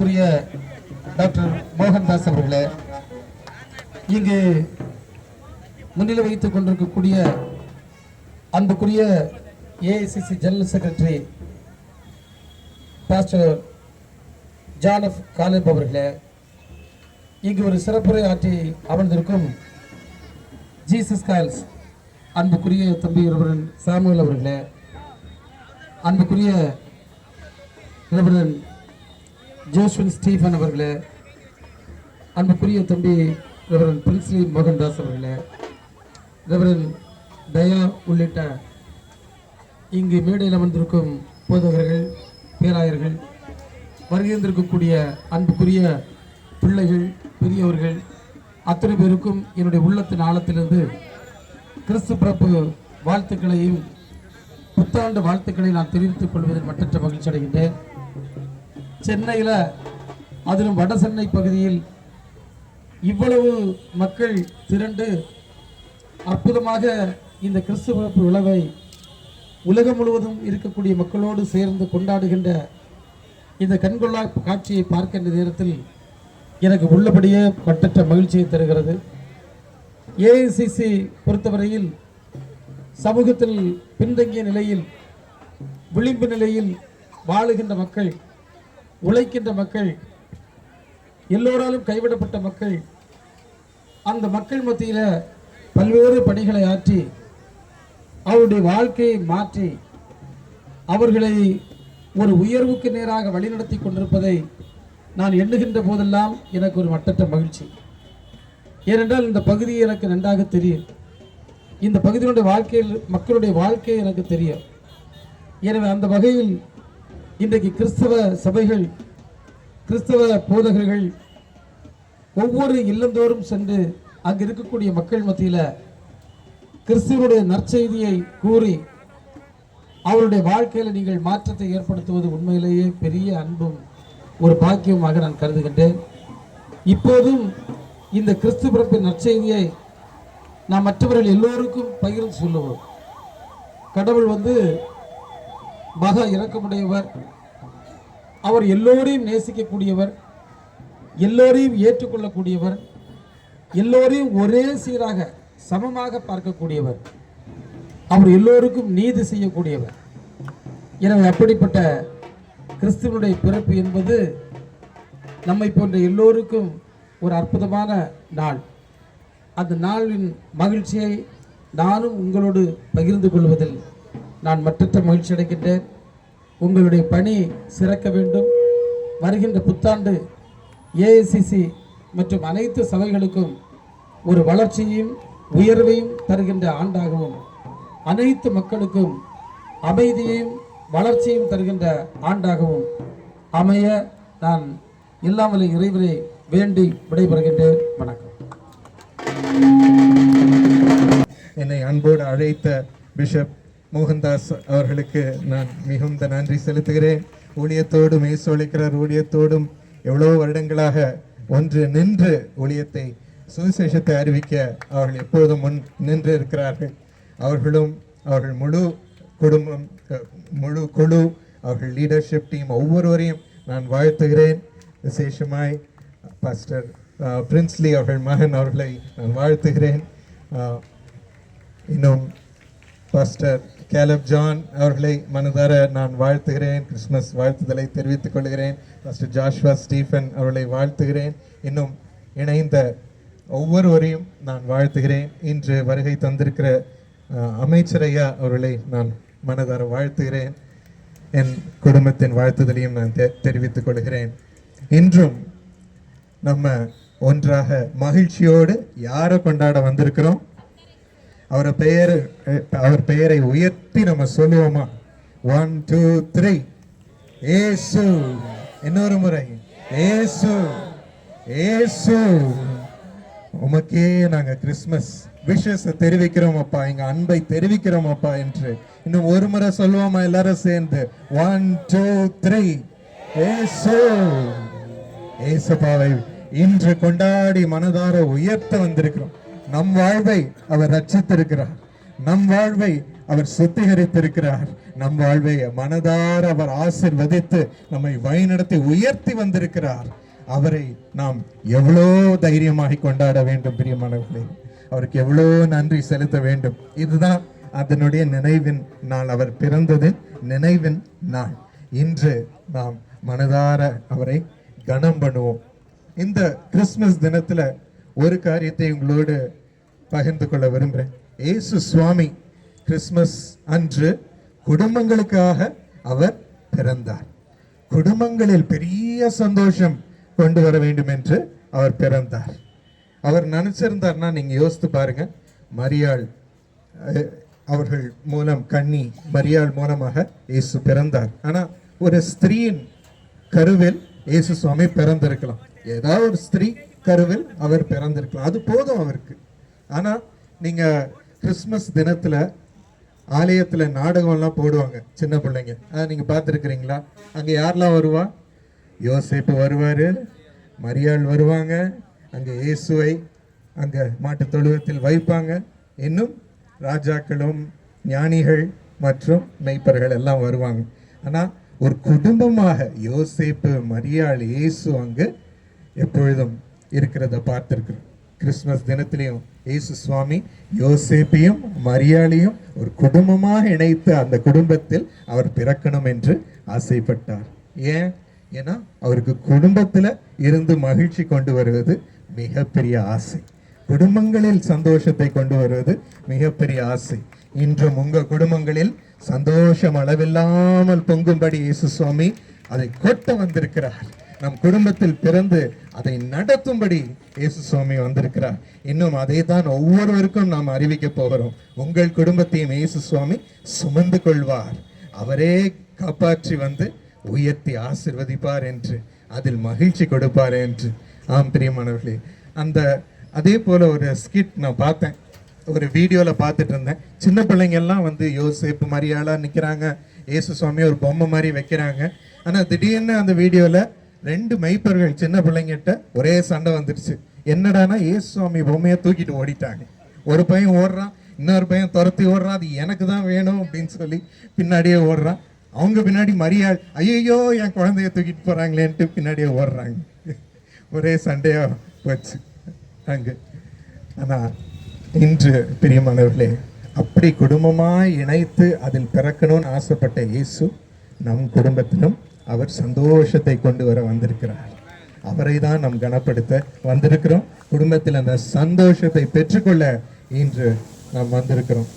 அன்புக்குரிய டாக்டர் மோகன்தாஸ் அவர்களே, இங்கு முன்னிலை வைத்துக் கொண்டிருக்கக்கூடிய அன்புக்குரிய AICC general secretary pastor John F Caleb அவர்களே, இங்கு ஒரு சிறப்புரை ஆற்றி அமர்ந்திருக்கும் ஜீசஸ் கால்ஸ் அன்புக்குரிய தம்பி ரெவரன் சாமுவேல் அவர்களே, அன்புக்குரிய ரெவரன் ஜோஸ்வின் ஸ்டீஃபன் அவர்களே, அன்புக்குரிய தம்பி ரெவரன் பிரின்ஸ்லி மோகன்தாஸ் அவர்களே, ரெவரன் தயா உள்ளிட்ட இங்கு மேடையில் அமர்ந்திருக்கும் போதகர்கள், பேராயர்கள், வருகின்றிருக்கக்கூடிய அன்புக்குரிய பிள்ளைகள், பெரியவர்கள் அத்தனை பேருக்கும் என்னுடைய உள்ளத்தின் ஆழத்திலிருந்து கிறிஸ்து பிறப்பு வாழ்த்துக்களையும் புத்தாண்டு வாழ்த்துக்களை நான் தெரிவித்துக் கொள்வதில் மற்றற்ற மகிழ்ச்சி அடைகின்றேன். சென்னையில், அதிலும் வட சென்னை பகுதியில் இவ்வளவு மக்கள் திரண்டு அற்புதமாக இந்த கிறிஸ்து பிறப்பு விழாவை உலகம் முழுவதும் இருக்கக்கூடிய மக்களோடு சேர்ந்து கொண்டாடுகின்ற இந்த கண்கொள்ளா காட்சியை பார்க்கின்ற நேரத்தில் எனக்கு உள்ளபடியே மற்றற்ற மகிழ்ச்சியை தருகிறது. ஏஐசிசி பொறுத்தவரையில் சமூகத்தில் பின்தங்கிய நிலையில், விளிம்பு நிலையில் வாழுகின்ற மக்கள், உழைக்கின்ற மக்கள், எல்லோராலும் கைவிடப்பட்ட மக்கள், அந்த மக்கள் மத்தியில் பல்வேறு பணிகளை ஆற்றி அவருடைய வாழ்க்கையை மாற்றி அவர்களை ஒரு உயர்வுக்கு நேராக வழிநடத்தி கொண்டிருப்பதை நான் எண்ணுகின்ற போதெல்லாம் எனக்கு ஒரு மட்டற்ற மகிழ்ச்சி. ஏனென்றால் இந்த பகுதி எனக்கு நன்றாக தெரியும். இந்த பகுதியினுடைய வாழ்க்கையில் மக்களுடைய வாழ்க்கை எனக்கு தெரியும். எனவே அந்த வகையில் இன்றைக்கு கிறிஸ்தவ சபைகள், கிறிஸ்தவ போதகர்கள் ஒவ்வொரு இல்லந்தோறும் சென்று அங்கு இருக்கக்கூடிய மக்கள் மத்தியில் கிறிஸ்துவனுடைய நற்செய்தியை கூறி அவருடைய வாழ்க்கையில் நீங்கள் மாற்றத்தை ஏற்படுத்துவது உண்மையிலேயே பெரிய அன்பும் ஒரு பாக்கியமாக நான் கருதுகின்றேன். இப்போதும் இந்த கிறிஸ்து பிறப்பின் நற்செய்தியை நாம் மற்றவர்கள் எல்லோருக்கும் பகிர்ந்து சொல்லுவோம். கடவுள் மகா இரக்கமுடையவர், அவர் எல்லோரையும் நேசிக்கக்கூடியவர், எல்லோரையும் ஏற்றுக்கொள்ளக்கூடியவர், எல்லோரையும் ஒரே சீராக சமமாக பார்க்கக்கூடியவர், அவர் எல்லோருக்கும் நீதி செய்யக்கூடியவர். எனவே அப்படிப்பட்ட கிறிஸ்துவனுடைய பிறப்பு என்பது நம்மை போன்ற எல்லோருக்கும் ஒரு அற்புதமான நாள். அந்த நாளின் மகிழ்ச்சியை நானும் உங்களோடு பகிர்ந்து கொள்வதில் நான் மற்றற்ற மகிழ்ச்சி அடைகின்றேன். உங்களுடைய பணி சிறக்க வேண்டும். வருகின்ற புத்தாண்டு ஏஐசிசி மற்றும் அனைத்து சபைகளுக்கும் ஒரு வளர்ச்சியையும் உயர்வையும் தருகின்ற ஆண்டாகவும், அனைத்து மக்களுக்கும் அமைதியையும் வளர்ச்சியும் தருகின்ற ஆண்டாகவும் அமைய நான் இல்லாமலே இறைவனை வேண்டி விடைபெறுகின்றேன். வணக்கம். என்னை அன்போடு அழைத்த பிஷப் மோகன்தாஸ் அவர்களுக்கு நான் மிகுந்த நன்றி செலுத்துகிறேன். ஊழியத்தோடும் இயேசுழைக்கிறார் ஊழியத்தோடும் எவ்வளோ வருடங்களாக ஒன்று நின்று ஊழியத்தை, சுவிசேஷத்தை அறிவிக்க அவர்கள் எப்பொழுதும் முன் நின்று இருக்கிறார்கள். அவர்களும் அவர்கள் முழு குடும்பம், முழு குழு, அவர்கள் லீடர்ஷிப் டீம் ஒவ்வொருவரையும் நான் வாழ்த்துகிறேன். விசேஷமாய் பாஸ்டர் பிரின்ஸ்லி அவர்கள் மகன் அவர்களை நான் வாழ்த்துகிறேன். இன்னும் பாஸ்டர் கேலப் ஜான் அவர்களை மனதார நான் வாழ்த்துகிறேன். கிறிஸ்மஸ் வாழ்த்துதலை தெரிவித்துக் கொள்கிறேன். பாஸ்டர் ஜாஷ்வா ஸ்டீஃபன் அவர்களை வாழ்த்துகிறேன். இன்னும் இணைந்த ஒவ்வொருவரையும் நான் வாழ்த்துகிறேன். இன்று வருகை தந்திருக்கிற அமைச்சரையா அவர்களை நான் மனதார வாழ்த்துகிறேன். என் குடும்பத்தின் வாழ்த்துதலையும் நான் தெரிவித்துக் கொள்கிறேன். இன்றும் நம்ம ஒன்றாக மகிழ்ச்சியோடு யாரை கொண்டாட வந்திருக்கிறோம்? அவர் பெயரை உயர்த்தி நம்ம சொல்லுவோமா? 1 2 3 ஏசு. இன்னொரு முறை ஏசு ஏசு. உமக்கே நாங்க கிறிஸ்மஸ் விஷஸ் தெரிவிக்கிறோம் அப்பா, எங்க அன்பை தெரிவிக்கிறோம் அப்பா என்று இன்னும் ஒரு முறை சொல்லுவோமா எல்லாரும் சேர்ந்து? 1 2 3 ஏசு. ஏசப்பாவை இன்று கொண்டாடி மனதார உயர்த்த வந்திருக்கிறோம். நம் வாழ்வை அவர் ரட்சித்திருக்கிறார். நம் வாழ்வை அவர் சுத்திகரித்திருக்கிறார். நம் வாழ்வை மனதார அவர் ஆசீர்வதித்து நம்மை வழிநடத்தி உயர்த்தி வந்திருக்கிறார். அவரை நாம் எவ்வளோ தைரியமாக கொண்டாட வேண்டும் பிரியமானவர்களே. அவருக்கு எவ்வளோ நன்றி செலுத்த வேண்டும். இதுதான் அதனுடைய நினைவின் நாள், அவர் பிறந்ததின் நினைவின் நாள். இன்று நாம் மனதார அவரை கனம் பண்ணுவோம். இந்த கிறிஸ்துமஸ் தினத்துல ஒரு காரியத்தை உங்களோடு பகிர்ந்து கொள்ள விரும்புகிறேன். இயேசு சுவாமி கிறிஸ்துமஸ் அன்று குடும்பங்களுக்காக அவர் பிறந்தார். குடும்பங்களில் பெரிய சந்தோஷம் கொண்டு வர வேண்டும் என்று அவர் பிறந்தார். அவர் நினைச்சிருந்தார்னா நீங்க யோசித்து பாருங்க, மரியாள் அவர்கள் மூலம் கன்னி மரியாள் மூலமாக இயேசு பிறந்தார். ஆனா ஒரு ஸ்திரீயின் கருவில் இயேசு சுவாமி பிறந்திருக்கலாம். ஏதாவது ஒரு ஸ்திரீ கருவில் அவர் பிறந்திருக்கலாம், அது போதும் அவருக்கு. ஆனா நீங்க கிறிஸ்துமஸ் தினத்துல ஆலயத்துல நாடகம் எல்லாம் போடுவாங்க சின்ன பிள்ளைங்க, நீங்க பார்த்துருக்கிறீங்களா? அங்க யாரெல்லாம் வருவா? யோசேப்பு வருவாரு, மரியாள் வருவாங்க, அங்க இயேசுவை அங்க மாட்டு தொழுவத்தில் வைப்பாங்க. இன்னும் ராஜாக்களும் ஞானிகள் மற்றும் மெய்ப்பர்கள் எல்லாம் வருவாங்க. ஆனா ஒரு குடும்பமாக யோசேப்பு, மரியாள், இயேசு அங்கு எப்பொழுதும் இருக்கிறத பார்த்திருக்கிறோம். கிறிஸ்துமஸ் தினத்திலையும் இயேசு சுவாமி யோசேப்பையும் மரியாளையும் ஒரு குடும்பமாக இணைத்து அந்த குடும்பத்தில் அவர் பிறக்கணும் என்று ஆசைப்பட்டார். ஏன்னா அவருக்கு குடும்பத்துல இருந்து மகிழ்ச்சி கொண்டு வருவது மிகப்பெரிய ஆசை. குடும்பங்களில் சந்தோஷத்தை கொண்டு வருவது மிகப்பெரிய ஆசை. இன்றும் உங்க குடும்பங்களில் சந்தோஷம் அளவில்லாமல் பொங்கும்படி இயேசு சுவாமி அதை கொட்ட வந்திருக்கிறார். நம் குடும்பத்தில் பிறந்து அதை நடத்தும்படி இயேசு சுவாமி வந்திருக்கிறார். இன்னும் அதை தான் ஒவ்வொருவருக்கும் நாம் அறிவிக்க போகிறோம். உங்கள் குடும்பத்தையும் இயேசு சுவாமி சுமந்து கொள்வார். அவரே காப்பாற்றி வந்து உயர்த்தி ஆசிர்வதிப்பார் என்று, அதில் மகிழ்ச்சி கொடுப்பார் என்று. ஆம் பிரியமானவர்களே, அதே போல ஒரு ஸ்கிட் நான் பார்த்தேன், ஒரு வீடியோல பார்த்துட்டு இருந்தேன். சின்ன பிள்ளைங்க எல்லாம் வந்து யோசேப்பு மரியாளா நிக்கிறாங்க, இயேசு சுவாமி ஒரு பொம்மை மாதிரி வைக்கிறாங்க. ஆனா திடீர்னு அந்த வீடியோல 2 மெய்ப்பர்கள் சின்ன பிள்ளைங்கிட்ட ஒரே சண்டை வந்துருச்சு. என்னடானா இயேசு சுவாமி பொம்மையை தூக்கிட்டு ஓடிட்டாங்க. ஒரு பையன் ஓடுறான், இன்னொரு பையன் துரத்தி ஓடுறான், அது எனக்கு தான் வேணும் அப்படின்னு சொல்லி பின்னாடியே ஓடுறான். அவங்க பின்னாடி மரியாள், ஐயோ என் குழந்தைய தூக்கிட்டு போறாங்களேன்ட்டு பின்னாடியே ஓடுறாங்க. ஒரே சண்டையா போச்சு அங்கு. ஆனா இன்று பிரியமானவர்களே, அப்படி குடும்பமாய் இணைத்து அதில் பிறக்கணும்னு ஆசைப்பட்ட இயேசு நம் குடும்பத்திலும் அவர் சந்தோஷத்தை கொண்டு வர வந்திருக்கிறார். அவரை தான் நாம் கனப்படுத்த வந்திருக்கிறோம். குடும்பத்தில் அந்த சந்தோஷத்தை பெற்றுக்கொள்ள இன்று நாம் வந்திருக்கிறோம்.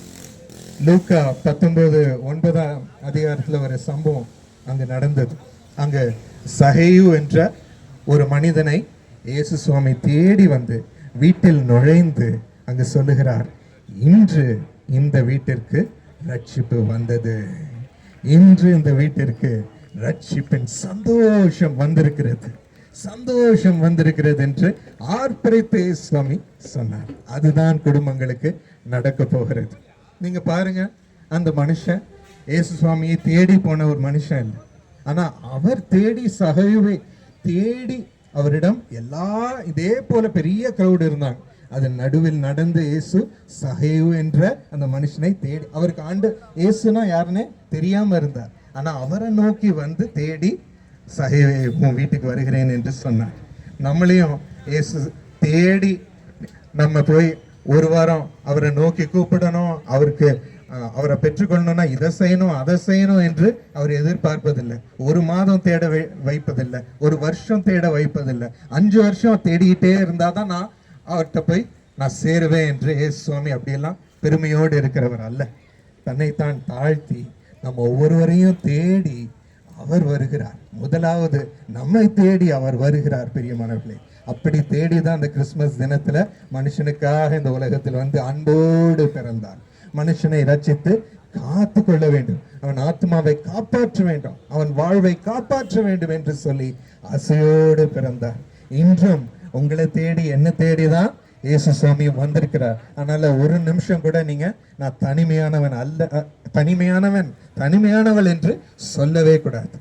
லூக்கா 19:9 அதிகாரத்துல ஒரு சம்பவம் அங்கு நடந்தது. அங்கு சகேயு என்ற ஒரு மனிதனை இயேசு சுவாமி தேடி வந்து வீட்டில் நுழைந்து அங்கு சொல்லுகிறார், இன்று இந்த வீட்டிற்கு ரட்சிப்பு வந்தது. இன்று இந்த வீட்டிற்கு ரட்சிப்பின் சந்தோஷம் வந்திருக்கிறது, சந்தோஷம் வந்திருக்கிறது என்று ஆர்ப்பரித்து சுவாமி சொன்னார். அதுதான் குடும்பங்களுக்கு நடக்க போகிறது. நீங்க பாருங்க, அந்த மனுஷன் இயேசு சுவாமியை தேடி போன ஒரு மனுஷன் இல்லை. ஆனா அவர் தேடி சகையுவை தேடி அவரிடம் இதே போல பெரிய கிரௌட் இருந்தாங்க. அதன் நடுவில் நடந்து இயேசு சகையு என்ற அந்த மனுஷனை தேடி, அவருக்கு இயேசுனா யாருன்னே தெரியாம இருந்தார். ஆனா அவரை நோக்கி வந்து தேடி சகையுவே உன் வீட்டுக்கு வருகிறேன் என்று சொன்னார். நம்மளையும் இயேசு தேடி நம்ம போய் ஒரு வாரம் அவரை நோக்கி கூப்பிடணும், அவரை பெற்றுக்கொள்ளணும்னா இதை செய்யணும் அதை செய்யணும் என்று அவர் எதிர்பார்ப்பதில்லை. ஒரு மாதம் தேட வைப்பதில்லை, ஒரு வருஷம் தேட வைப்பதில்லை. 5 வருஷம் தேடிக்கிட்டே இருந்தாதான் நான் அவர்கிட்ட போய் நான் சேருவேன் என்று இயேசு சுவாமி அப்படியெல்லாம் பெருமையோடு இருக்கிறவர் அல்ல. தன்னைத்தான் தாழ்த்தி நம்ம ஒவ்வொருவரையும் தேடி அவர் வருகிறார். முதலாவது நம்மை தேடி அவர் வருகிறார் பிரியமானவர்களே. அப்படி தேடிதான் அந்த கிறிஸ்துமஸ் தினத்துல மனுஷனுக்காக இந்த உலகத்தில் வந்து அன்போடு பிறந்தார். மனுஷனை ரட்சித்து காத்து கொள்ள வேண்டும், அவன் ஆத்மாவை காப்பாற்ற வேண்டும், அவன் வாழ்வை காப்பாற்ற வேண்டும் என்று சொல்லி ஆசையோடு பிறந்தார். இன்றும் உங்களை தேடி என்ன தேடிதான் இயேசு சுவாமி வந்திருக்கிறார். அதனால ஒரு நிமிஷம் கூட நீங்க நான் தனிமையானவன் அல்ல, தனிமையானவள் என்று சொல்லவே கூடாது.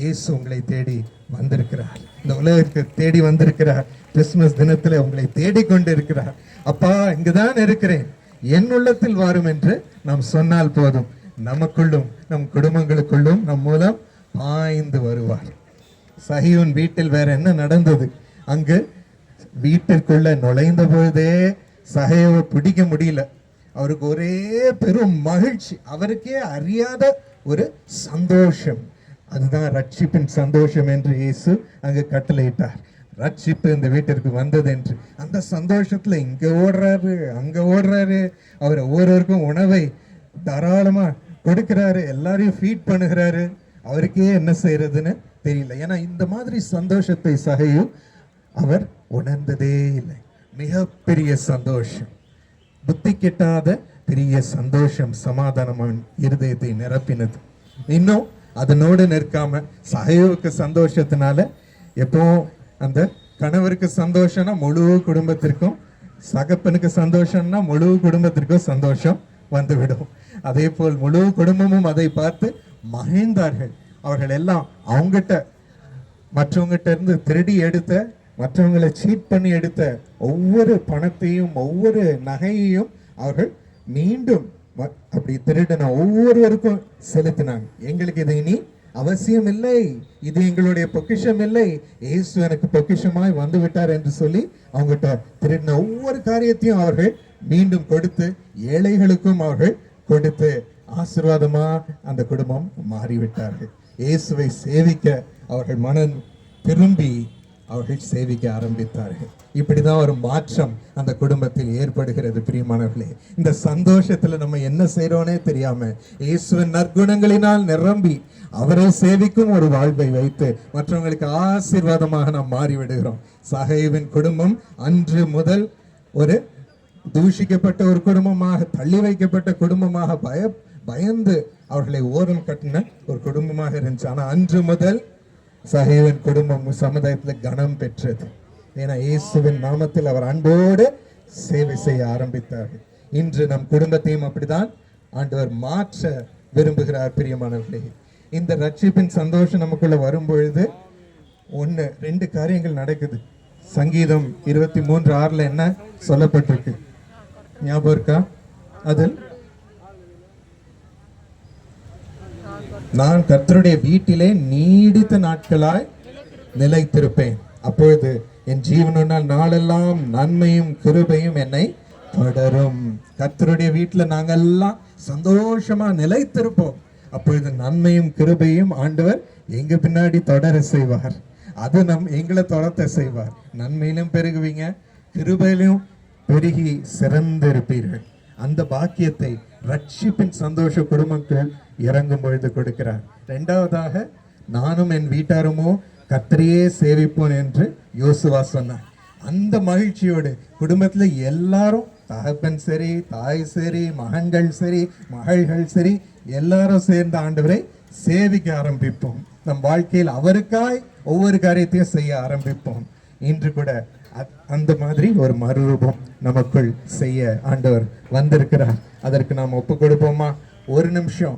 இயேசு உங்களை தேடி வந்திருக்கிறார், இந்த உலகத்துக்கு தேடி வந்திருக்கிறார். கிறிஸ்துமஸ் தினத்துல உங்களை தேடிக்கொண்டு இருக்கிறார். அப்பா இங்குதான் இருக்கிறேன், என் உள்ளத்தில் வாரும் என்று நாம் சொன்னால் போதும், நமக்குள்ளும் நம் குடும்பங்களுக்குள்ளும் நம் மூலம் பாய்ந்து வருவார். சகியோன் வீட்டில் வேற என்ன நடந்தது? அங்கு வீட்டிற்குள்ள நுழைந்த பொழுதே சகையோவை பிடிக்க முடியல. அவருக்கு ஒரே பெரும் மகிழ்ச்சி, அவருக்கே அறியாத ஒரு சந்தோஷம். அதுதான் ரட்சிப்பின் சந்தோஷம் என்று இயேசு அங்கு கட்டளையிட்டார். ரட்சிப்பு இந்த வீட்டிற்கு வந்தது என்று அந்த சந்தோஷத்துல இங்க ஓடுறாரு, அங்க ஓடுறாரு. அவர் ஒவ்வொருவருக்கும் உணவை தாராளமா கொடுக்கிறாரு, எல்லாரையும் ஃபீட் பண்ணுகிறாரு. அவருக்கே என்ன செய்யறதுன்னு தெரியல. ஏன்னா இந்த மாதிரி சந்தோஷத்தை சகையு அவர் உணர்ந்ததே இல்லை. மிகப்பெரிய சந்தோஷம், புத்தி கெட்டாத பெரிய சந்தோஷம், சமாதானம் அவன் இருதயத்தை நிரப்பினது. இன்னும் அதனோடு நிற்காம சகையுவுக்கு சந்தோஷத்தினால எப்போ அந்த கணவருக்கு சந்தோஷம்னா முழு குடும்பத்திற்கும், சகப்பனுக்கு சந்தோஷம்னா முழு குடும்பத்திற்கும் சந்தோஷம் வந்துவிடும். அதே போல் முழு குடும்பமும் அதை பார்த்து மகிழ்ந்தார்கள். அவர்கள் எல்லாம் அவங்ககிட்ட மற்றவங்கிட்ட இருந்து திருடி எடுத்த, மற்றவங்களை சீட் பண்ணி எடுத்த ஒவ்வொரு பணத்தையும் ஒவ்வொரு நகையையும் அவர்கள் மீண்டும் அப்படி திருடின ஒவ்வொருவருக்கும் செலுத்தினாங்க. எங்களுக்கு இது இனி அவசியம் இல்லை, இது எங்களுடைய பொக்கிஷம் இல்லை, இயேசு எனக்கு பொக்கிஷமாய் வந்து விட்டார் என்று சொல்லி அவங்ககிட்ட திருடின ஒவ்வொரு காரியத்தையும் அவர்கள் மீண்டும் கொடுத்து, ஏழைகளுக்கும் அவர்கள் கொடுத்து ஆசீர்வாதமா அந்த குடும்பம் மாறிவிட்டார்கள். இயேசுவை சேவிக்க அவர்கள் மனம் திரும்பி அவர்கள் சேவிக்க ஆரம்பித்தார்கள். இப்படிதான் ஒரு மாற்றம் அந்த குடும்பத்தில் ஏற்படுகிறது. பிரியமானவர்களே, இந்த சந்தோஷத்துல நம்ம என்ன செய்யறோனே தெரியாம இயேசுவின் நற்குணங்களினால் நிரம்பி அவரை சேவிக்கும் ஒரு வாழ்வை வைத்து மற்றவங்களுக்கு ஆசீர்வாதமாக நாம் மாறிவிடுகிறோம். சகைவின் குடும்பம் அன்று முதல் ஒரு தூஷிக்கப்பட்ட ஒரு குடும்பமாக, தள்ளி வைக்கப்பட்ட குடும்பமாக, பயந்து அவர்களை ஓரம் கட்டின ஒரு குடும்பமாக இருந்துச்சு. ஆனா அன்று முதல் சகைவின் குடும்பம் சமுதாயத்தில் கனம் பெற்றது. ஏன்னா இயேசுவின் நாமத்தில் அவர் அன்போடு சேவை செய்ய ஆரம்பித்தார்கள். இன்று நம் குடும்பத்தையும் அப்படிதான் ஆண்டவர் மாற்ற விரும்புகிறார். பிரியமானவர்களே, இந்த ரட்சிப்பின் சந்தோஷம் நமக்குள்ள வரும் பொழுது 2 காரியங்கள் நடக்குது. சங்கீதம் 23:6 என்ன சொல்லப்பட்டிருக்கு ஞாபகம் இருக்கா? அதில் நான் கர்த்தருடைய வீட்டிலே நீடித்த நாட்களாய் நிலைத்திருப்பேன், அப்பொழுது என் ஜீவனால் நாளெல்லாம் நன்மையும் கிருபையும் என்னை தொடரும். கர்த்தருடைய வீட்டுல நாங்கெல்லாம் சந்தோஷமா நிலைத்திருப்போம். அப்பொழுது நன்மையும் கிருபையும் ஆண்டவர் எங்க பின்னாடி தொடர செய்வார். அது எங்களை தொடர்த்த செய்வார். நன்மையிலும் பெருகுவீங்க, கிருபையிலும் பெருகி சிறந்திருப்பீர்கள். அந்த பாக்கியத்தை ரட்சிப்பின் சந்தோஷ குடும்பங்கள் இறங்கும் பொழுது கொடுக்கிறார். 2வதாக, நானும் என் வீட்டாருமோ கர்த்தரையே சேவிப்போம் என்று யோசுவா சொன்னார். அந்த மகிழ்ச்சியோடு குடும்பத்துல எல்லாரும், தகப்பன் சரி, தாய் சரி, மகன்கள் சரி, மகள்கள் சரி, எல்லாரும் சேர்ந்த ஆண்டவரை சேவிக்க ஆரம்பிப்போம். நம் வாழ்க்கையில் அவருக்காய் ஒவ்வொரு காரியத்தையும் செய்ய ஆரம்பிப்போம். இன்று கூட அந்த மாதிரி ஒரு மறுரூபம் நமக்குள் செய்ய ஆண்டவர் வந்திருக்கிறார். அதற்கு நாம் ஒப்பு கொடுப்போமா? ஒரு நிமிஷம்